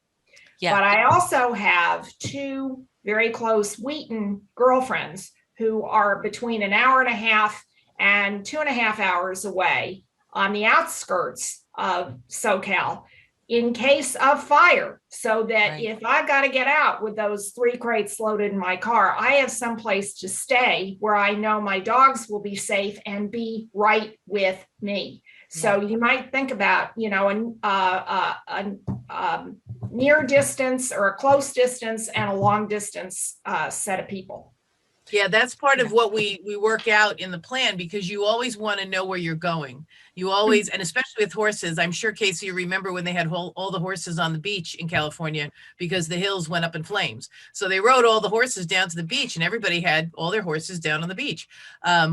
Yeah. But I also have two very close Wheaton girlfriends who are between an hour and a half and 2.5 hours away on the outskirts of SoCal in case of fire, so that Right. if I've got to get out with those 3 crates loaded in my car, I have some place to stay where I know my dogs will be safe and be right with me. So you might think about, you know, a near distance or a close distance and a long distance set of people. Yeah, that's part of what we work out in the plan, because you always want to know where you're going. You always, and especially with horses, I'm sure, Casey, you remember when they had all the horses on the beach in California because the hills went up in flames. So they rode all the horses down to the beach, and everybody had all their horses down on the beach,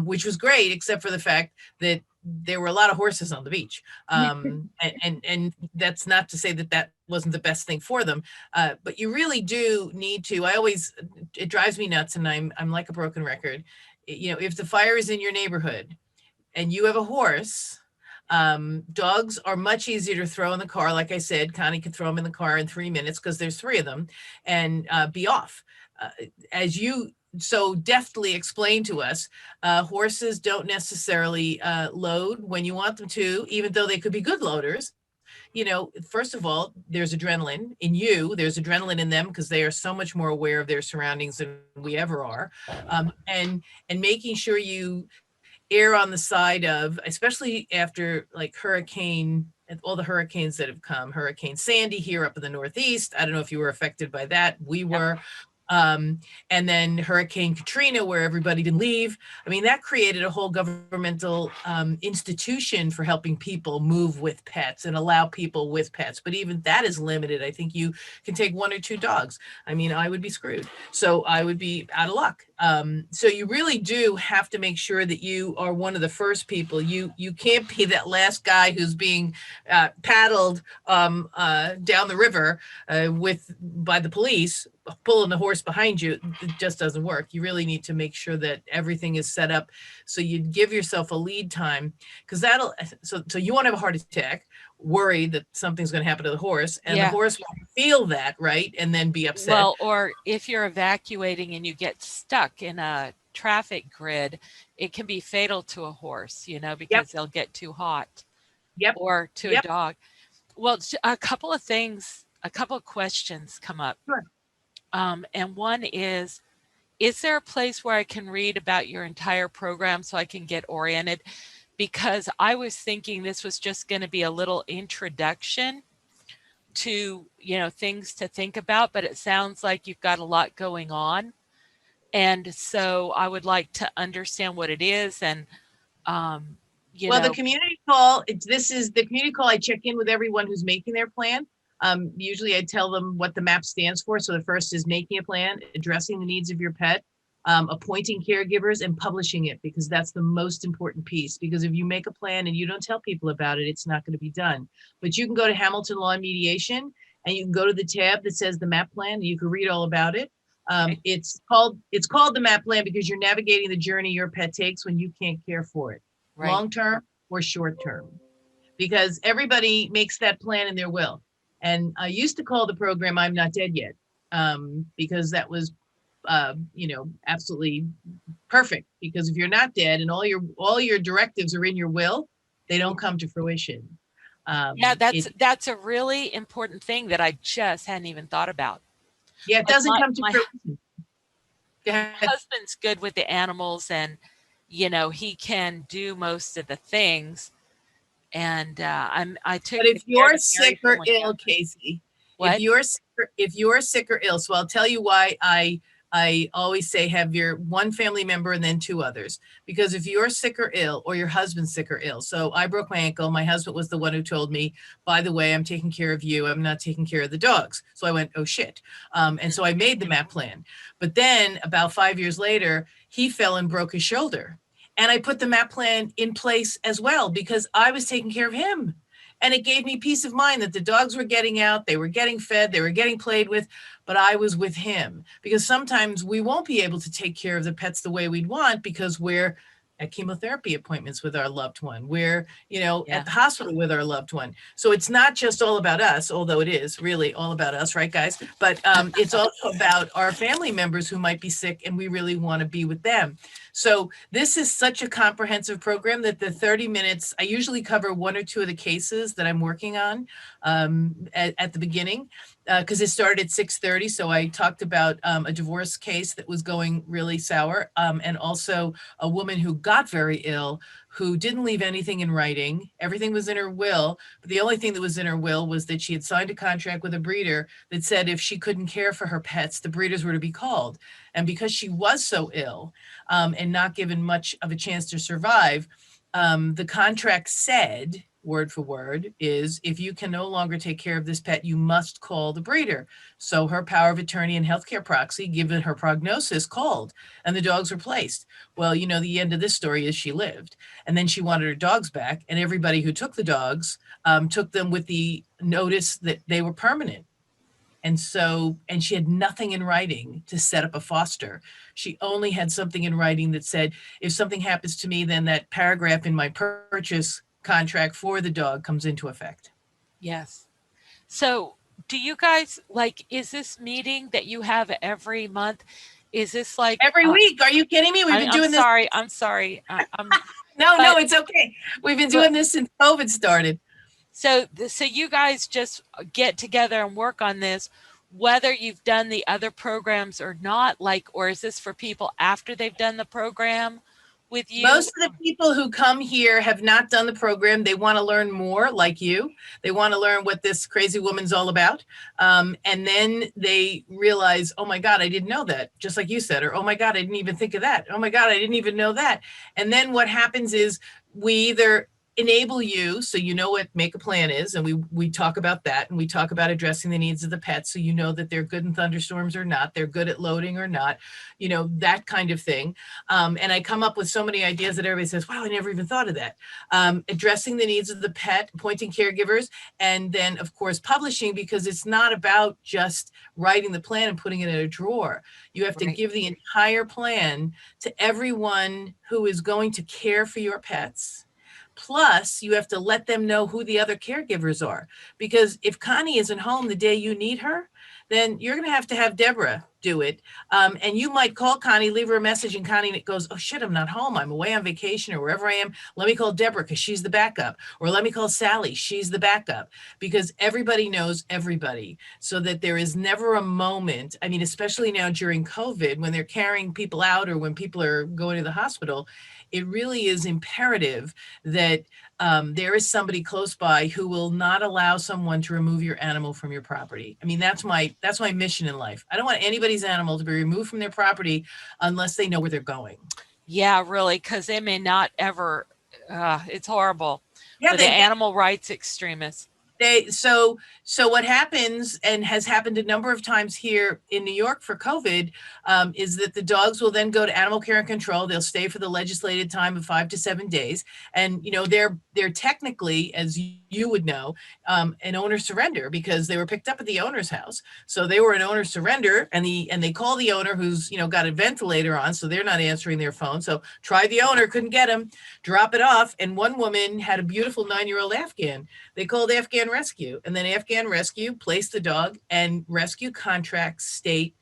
which was great, except for the fact that there were a lot of horses on the beach. And that's not to say that that wasn't the best thing for them. But you really do need to, it drives me nuts, and I'm like a broken record. You know, if the fire is in your neighborhood and you have a horse, dogs are much easier to throw in the car. Like I said, Connie could throw them in the car in 3 minutes because there's 3 of them, and be off. As you so deftly explained to us, horses don't necessarily load when you want them to, even though they could be good loaders. You know, first of all, there's adrenaline in you. There's adrenaline in them because they are so much more aware of their surroundings than we ever are. And making sure you err on the side of, especially after like all the hurricanes that have come, Hurricane Sandy here up in the Northeast. I don't know if you were affected by that. We were. And then Hurricane Katrina, where everybody didn't leave. I mean, that created a whole governmental institution for helping people move with pets and allow people with pets. But even that is limited. I think you can take 1 or 2 dogs. I mean, I would be screwed. So I would be out of luck. So you really do have to make sure that you are one of the first people. You can't be that last guy who's being paddled down the river by the police, pulling the horse behind you. It just doesn't work. You really need to make sure that everything is set up so you give yourself a lead time, because so you won't have a heart attack worried that something's going to happen to the horse, and the horse will feel that, right, and then be upset. Well, or if you're evacuating and you get stuck in a traffic grid, it can be fatal to a horse, you know, because they'll get too hot. Or to a dog. Well, a couple of questions come up. Sure. And one is there a place where I can read about your entire program so I can get oriented? Because I was thinking this was just going to be a little introduction to, you know, things to think about, but it sounds like you've got a lot going on. And so I would like to understand what it is. And, the community call, this is the community call. I check in with everyone who's making their plan. Usually I tell them what the MAAP stands for. So the first is making a plan, addressing the needs of your pet, appointing caregivers, and publishing it, because that's the most important piece. Because if you make a plan and you don't tell people about it, it's not going to be done. But you can go to Hamilton Law and Mediation, and you can go to the tab that says the MAAP plan, and you can read all about it. It's called the MAAP plan because you're navigating the journey your pet takes when you can't care for it, long-term or short-term, because everybody makes that plan in their will. And I used to call the program I'm Not Dead Yet, because that was, absolutely perfect. Because if you're not dead and all your directives are in your will, they don't come to fruition. That's a really important thing that I just hadn't even thought about. Yeah, it doesn't come to fruition. My husband's good with the animals, and, you know, he can do most of the things. And I took. But if you're sick or ill, Casey, what? if you're sick or ill, so I'll tell you why I I always say have your one family member and then two others, because if you're sick or ill or your husband's sick or ill. So I broke my ankle. My husband was the one who told me, by the way, I'm taking care of you. I'm not taking care of the dogs. So I went, oh shit. And so I made the MAP plan. But then about 5 years later, he fell and broke his shoulder. And I put the MAP plan in place as well because I was taking care of him. And it gave me peace of mind that the dogs were getting out, they were getting fed, they were getting played with, but I was with him. Because sometimes we won't be able to take care of the pets the way we'd want because we're at chemotherapy appointments with our loved one. We're, at the hospital with our loved one. So it's not just all about us, although it is really all about us, right, guys? But it's also about our family members who might be sick and we really want to be with them. So this is such a comprehensive program that the 30 minutes, I usually cover one or two of the cases that I'm working on at the beginning. Because it started at 6:30. So I talked about a divorce case that was going really sour, and also a woman who got very ill, who didn't leave anything in writing. Everything was in her will, but the only thing that was in her will was that she had signed a contract with a breeder that said if she couldn't care for her pets, the breeders were to be called. And because she was so ill and not given much of a chance to survive, the contract said, word for word, is if you can no longer take care of this pet, you must call the breeder. So her power of attorney and healthcare proxy, given her prognosis, called and the dogs were placed. Well, the end of this story is she lived. And then she wanted her dogs back. And everybody who took the dogs took them with the notice that they were permanent. And she had nothing in writing to set up a foster. She only had something in writing that said, if something happens to me, then that paragraph in my purchase contract for the dog comes into effect. Yes. So do you guys is this meeting that you have every month? Is this every week? Are you kidding me? We've been doing this. I'm sorry. No, it's okay. We've been doing this since COVID started. So you guys just get together and work on this, whether you've done the other programs or not, or is this for people after they've done the program with you? Most of the people who come here have not done the program. They want to learn more, like you. They want to learn what this crazy woman's all about. And then they realize, oh my God, I didn't know that. Just like you said, or, oh my God, I didn't even think of that. Oh my God, I didn't even know that. And then what happens is we either enable you so you know what make a plan is, and we talk about that, and we talk about addressing the needs of the pets so you know that they're good in thunderstorms or not, they're good at loading or not, that kind of thing. And I come up with so many ideas that everybody says, wow, I never even thought of that. Addressing the needs of the pet, appointing caregivers, and then of course publishing, because it's not about just writing the plan and putting it in a drawer. You have to give the entire plan to everyone who is going to care for your pets. Plus, you have to let them know who the other caregivers are. Because if Connie isn't home the day you need her, then you're going to have Deborah do it. And you might call Connie, leave her a message, and Connie goes, oh shit, I'm not home. I'm away on vacation or wherever I am. Let me call Deborah because she's the backup. Or let me call Sally. She's the backup. Because everybody knows everybody. So that there is never a moment, I mean, especially now during COVID, when they're carrying people out or when people are going to the hospital, it really is imperative that there is somebody close by who will not allow someone to remove your animal from your property. I mean, that's my mission in life. I don't want anybody's animal to be removed from their property unless they know where they're going. Yeah, really, because they may not ever. It's horrible. Yeah, the animal rights extremists. So what happens, and has happened a number of times here in New York for COVID, is that the dogs will then go to animal care and control. They'll stay for the legislated time of 5 to 7 days. And, they're technically, as you would know, an owner surrender, because they were picked up at the owner's house. So they were an owner surrender, and they call the owner who's, got a ventilator on, so they're not answering their phone. So try the owner, couldn't get him, drop it off. And one woman had a beautiful 9-year-old Afghan. They called Afghan Rescue, and then Afghan Rescue placed the dog, and rescue contracts state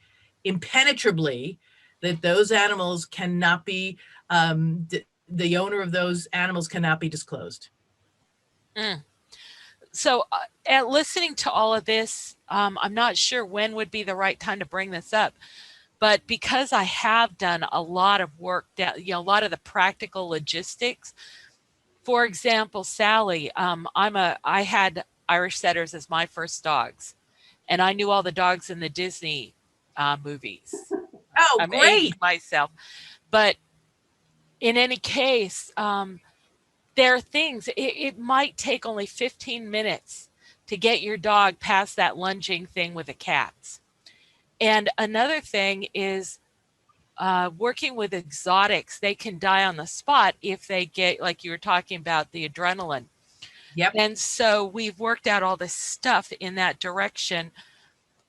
impenetrably that those animals cannot be, the owner of those animals cannot be disclosed. So listening to all of this, I'm not sure when would be the right time to bring this up, but because I have done a lot of work, a lot of the practical logistics. For example, Sally, I had Irish setters as my first dogs, and I knew all the dogs in the Disney movies. Oh, I'm great. aging myself. But in any case, there are things, it might take only 15 minutes to get your dog past that lunging thing with the cats. And another thing is working with exotics. They can die on the spot if they get, like you were talking about, the adrenaline. Yep. And so we've worked out all this stuff in that direction.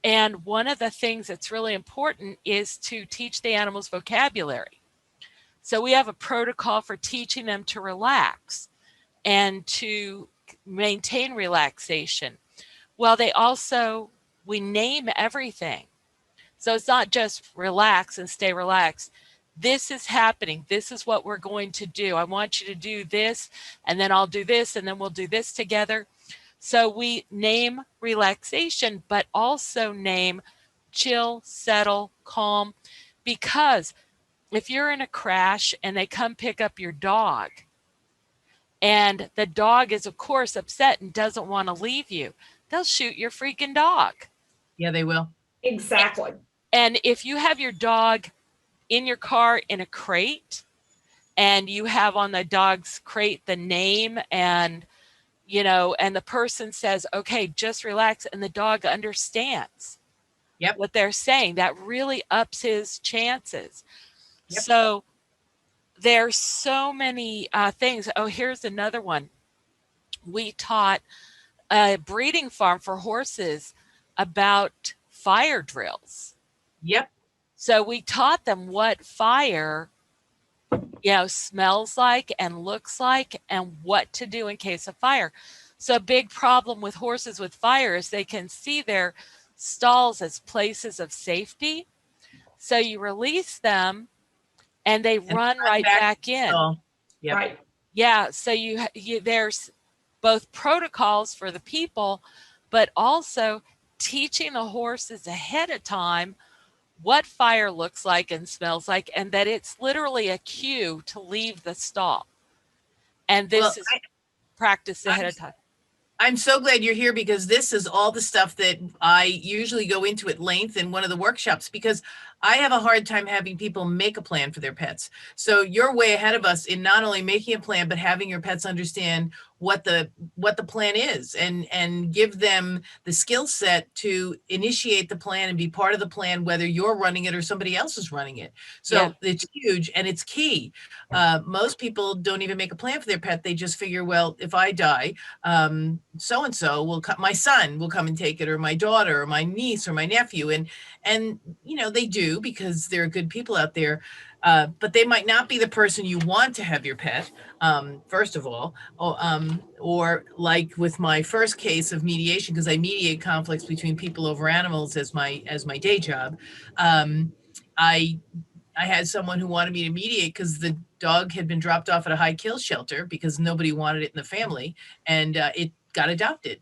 And one of the things that's really important is to teach the animals vocabulary. So we have a protocol for teaching them to relax and to maintain relaxation. Well, we name everything. So it's not just relax and stay relaxed. This is happening. This is what we're going to do. I want you to do this, and then I'll do this, and then we'll do this together. So we name relaxation, but also name chill, settle, calm, because if you're in a crash and they come pick up your dog, and the dog is, of course, upset and doesn't want to leave you, they'll shoot your freaking dog. Yeah, they will. Exactly. And if you have your dog in your car in a crate, and you have on the dog's crate the name, and and the person says, okay, just relax, and the dog understands what they're saying, that really ups his chances. Yep. So there's so many things. Oh, here's another one. We taught a breeding farm for horses about fire drills. Yep. So we taught them what fire, smells like and looks like, and what to do in case of fire. So a big problem with horses with fire is they can see their stalls as places of safety. So you release them and they run right back in. Yep. Right. Yeah. So there's both protocols for the people, but also teaching the horses ahead of time what fire looks like and smells like, and that it's literally a cue to leave the stall. And this is practice ahead of time. I'm so glad you're here, because this is all the stuff that I usually go into at length in one of the workshops, because I have a hard time having people make a plan for their pets. So you're way ahead of us in not only making a plan, but having your pets understand what the plan is, and give them the skill set to initiate the plan and be part of the plan, whether you're running it or somebody else is running it. So it's huge and it's key. Most people don't even make a plan for their pet. They just figure, well, if I die, so-and-so will come, my son will come and take it, or my daughter, or my niece, or my nephew. And they do, because there are good people out there. But they might not be the person you want to have your pet, first of all, or like with my first case of mediation, because I mediate conflicts between people over animals as my day job. I had someone who wanted me to mediate because the dog had been dropped off at a high kill shelter because nobody wanted it in the family, and it got adopted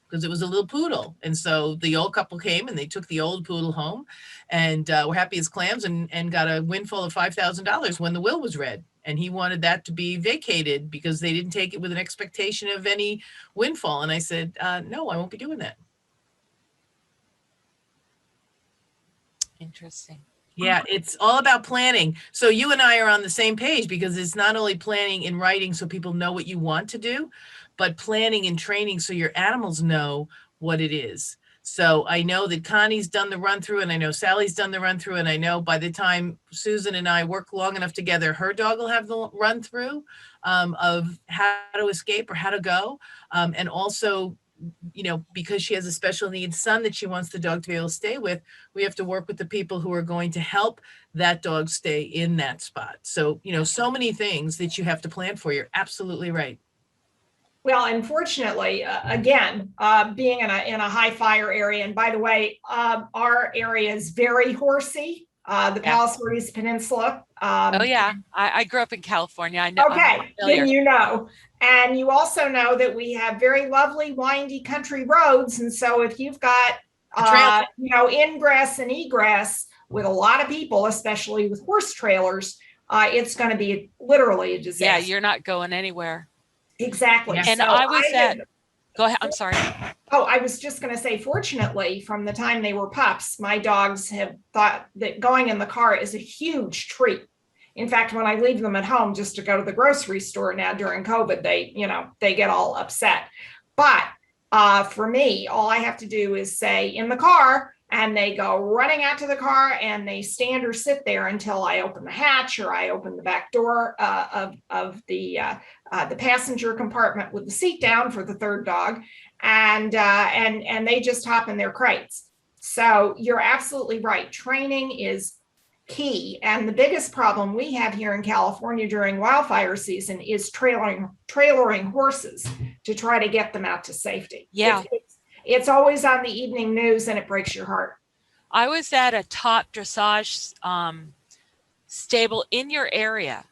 because it was a little poodle. And so the old couple came and they took the old poodle home, and were happy as clams, and got a windfall of $5,000 when the will was read. And he wanted that to be vacated because they didn't take it with an expectation of any windfall. And I said, no, I won't be doing that. Interesting. Yeah, it's all about planning. So you and I are on the same page, because it's not only planning in writing so people know what you want to do, but planning and training so your animals know what it is. So I know that Connie's done the run through, and I know Sally's done the run through, and I know by the time Susan and I work long enough together, her dog will have the run through of how to escape or how to go. And also, because she has a special needs son that she wants the dog to be able to stay with, we have to work with the people who are going to help that dog stay in that spot. So, so many things that you have to plan for. You're absolutely right. Well, unfortunately, again, being in a high fire area, and by the way, our area is very horsey, the Palos Verdes Peninsula. I grew up in California. I know. Okay, then you know. And you also know that we have very lovely, windy country roads. And so if you've got, ingress and egress with a lot of people, especially with horse trailers, it's going to be literally a disaster. Yeah, you're not going anywhere. Exactly. And so I was go ahead. I'm sorry. Oh, I was just going to say, fortunately, from the time they were pups, my dogs have thought that going in the car is a huge treat. In fact, when I leave them at home just to go to the grocery store now during COVID, they get all upset. But for me, all I have to do is say in the car, and they go running out to the car and they stand or sit there until I open the hatch or I open the back door of the passenger compartment with the seat down for the third dog, and they just hop in their crates. So you're absolutely right. Training is key. And the biggest problem we have here in California during wildfire season is trailering horses to try to get them out to safety. Yeah. It's always on the evening news and it breaks your heart. I was at a top dressage stable in your area,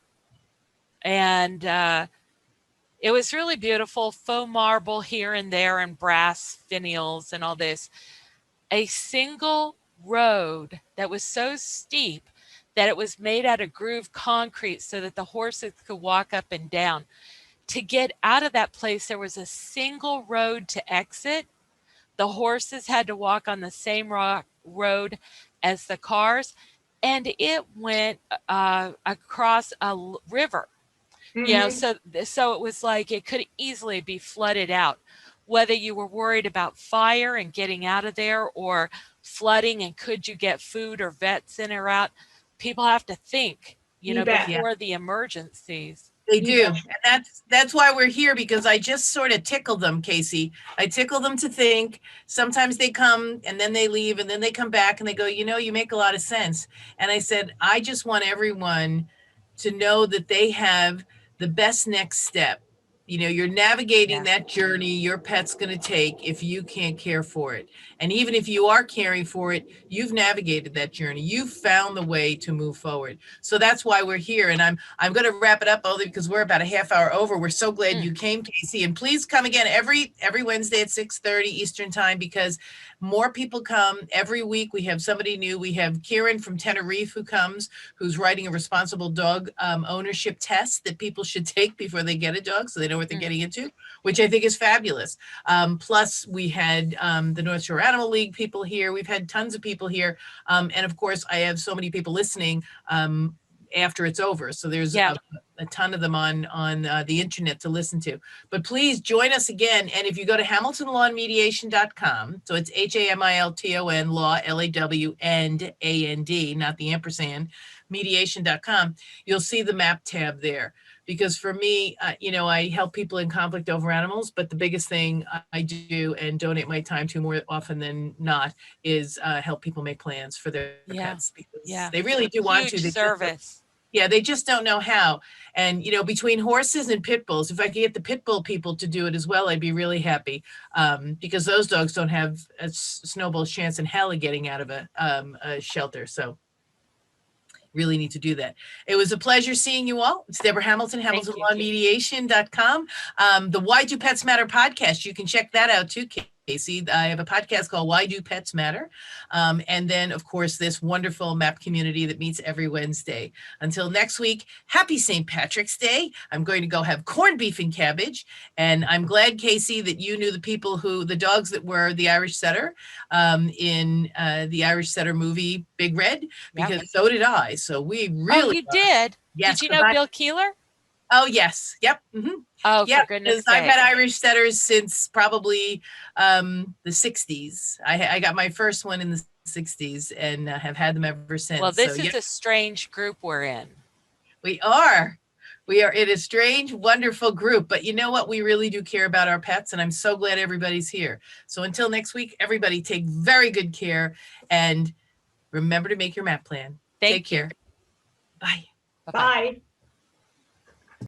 and it was really beautiful, faux marble here and there and brass finials and all this. A single road that was so steep that it was made out of grooved concrete so that the horses could walk up and down. To get out of that place, there was a single road to exit. The horses had to walk on the same road as the cars, and it went across a river. Mm-hmm. So it was like it could easily be flooded out, whether you were worried about fire and getting out of there, or flooding and could you get food or vets in or out. People have to think, before the emergencies. They do. And that's why we're here, because I just sort of tickle them, Casey. I tickle them to think. Sometimes they come and then they leave and then they come back and they go, you make a lot of sense. And I said, I just want everyone to know that they have the best next step. You're navigating that journey your pet's going to take if you can't care for it. And even if you are caring for it, you've navigated that journey. You've found the way to move forward. So that's why we're here. And I'm going to wrap it up only because we're about a half hour over. We're so glad you came, Casey. And please come again every Wednesday at 6:30 Eastern time, because more people come every week. We have somebody new. We have Kieran from Tenerife who's writing a responsible dog ownership test that people should take before they get a dog, so they know what they're getting into, which I think is fabulous. Plus, we had the North Shore Animal League people here. We've had tons of people here. And of course, I have so many people listening after it's over. So there's a ton of them on the internet to listen to. But please join us again. And if you go to hamiltonlawandmediation.com, so it's HAMILTON, law, LAW, not the ampersand, mediation.com, you'll see the MAAP tab there. Because for me, I help people in conflict over animals, but the biggest thing I do and donate my time to more often than not is help people make plans for their pets, because they really do want to. Huge service. They just don't know how. And, between horses and pit bulls, if I could get the pit bull people to do it as well, I'd be really happy, because those dogs don't have a snowball's chance in hell of getting out of a shelter. So really need to do that. It was a pleasure seeing you all. It's Deborah Hamilton, HamiltonLawMediation.com. The Why Do Pets Matter podcast, you can check that out too, Casey. I have a podcast called Why Do Pets Matter? And then, of course, this wonderful MAAP community that meets every Wednesday. Until next week, happy St. Patrick's Day. I'm going to go have corned beef and cabbage. And I'm glad, Casey, that you knew the dogs that were the Irish setter in the Irish setter movie, Big Red, because so did I. So we really— Oh, you did? Yes. Did you know Bill Keeler? Oh, yes. Yep. Mm-hmm. Oh, for goodness sake. I've had Irish setters since probably the 60s. I got my first one in the 60s and have had them ever since. Well, this is a strange group we're in. We are in a strange, wonderful group. But you know what? We really do care about our pets, and I'm so glad everybody's here. So until next week, everybody take very good care, and remember to make your MAAP plan. Take care. Bye. Bye.